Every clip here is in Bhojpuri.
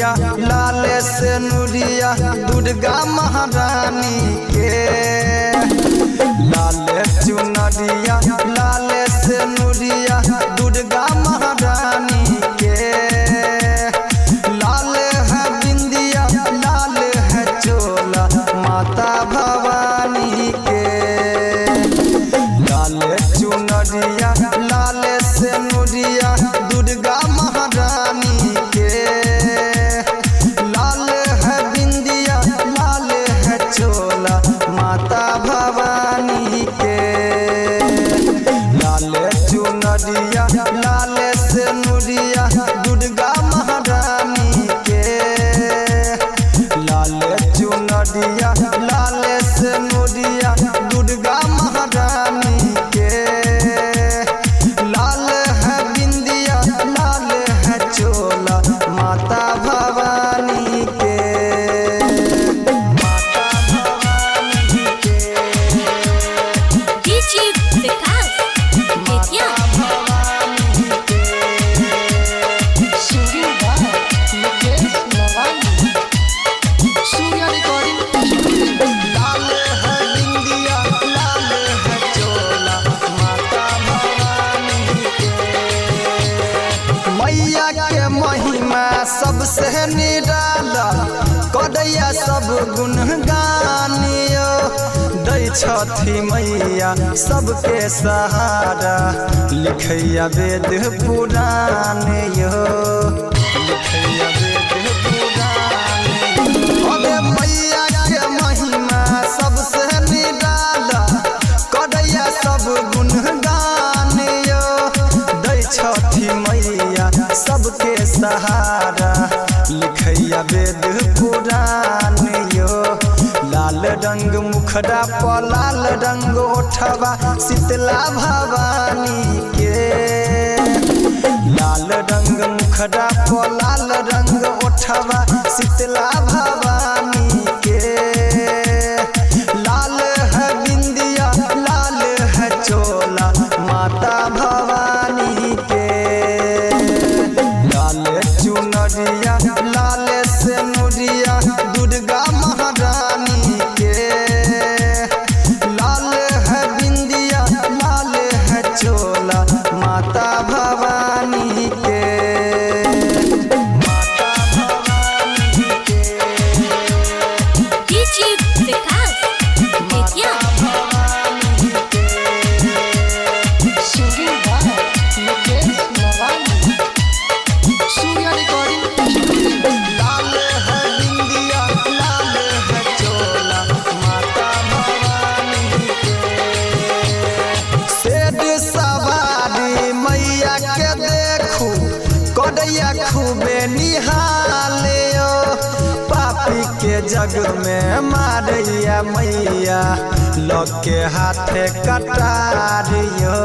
चुनरिया लाल से नुरिया दुर्गा महारानी के। लाल चुनरिया लाल से नुरिया दुर्गा महारानी के। लाल है बिंदिया लाल है चोला माता भवानी के। लाल चुनरिया लाल से नुरिया दुर्गा महारानी के। लाल है बिंदिया लाल है चोला माता भवानी के। लाल चुनरिया लाल से नुरिया दुर्गा महारानी के। लाल चुनरिया लाल से नुरिया दुर्गा महारानी के। लाल है बिंदिया लाल है चोला माता भवानी के। मैया के महिमा सबसे निराला कदैया सब गुण गानियो। दै छथि मैया सबके सहारा लिखैया वेद पुराण यो। लिखैया वेद पुराण अबे मैया के महिमा सबसे निराला कदैया सब गुण गानियो। दै छथि मैया सबके सहारा लिखैया वेद पुराण यो। लाल रंग मुखड़ा पर लाल रंग ओठवा शीतला भवानी के। लाल रंग मुखड़ा पर लाल रंग ओठवा शीतला भवानी के। लाल है बिंदिया लाल है चोला माता भवानी के। लाल चुनरिया लाल से नुरिया दुर्गा महारानी के। लाल है बिंदिया लाल है चोला माता भवानी के। माता भवानी के। कदैया खूबे निहालियो पापी के जग में मारिया मैया लगे हाथे कटारियो।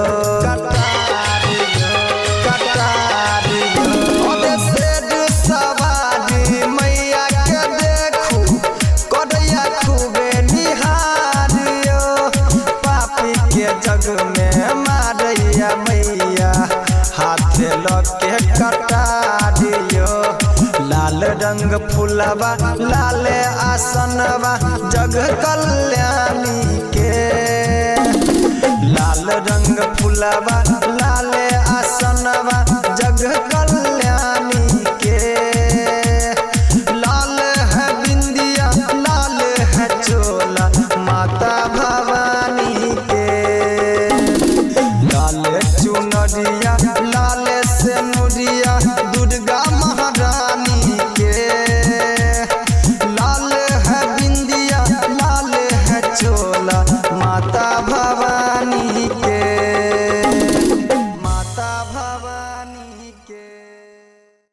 कटारियो अबे शेर सवारी मैया के देखू कदैया खूबे निहालियो पापी के जग में मारिया मैया हाथे लगे कटारियो। लाल रंग फूलवा लाल आसनवा जग कल्याणी के। लाल रंग फूलवा लाल आसनवा जग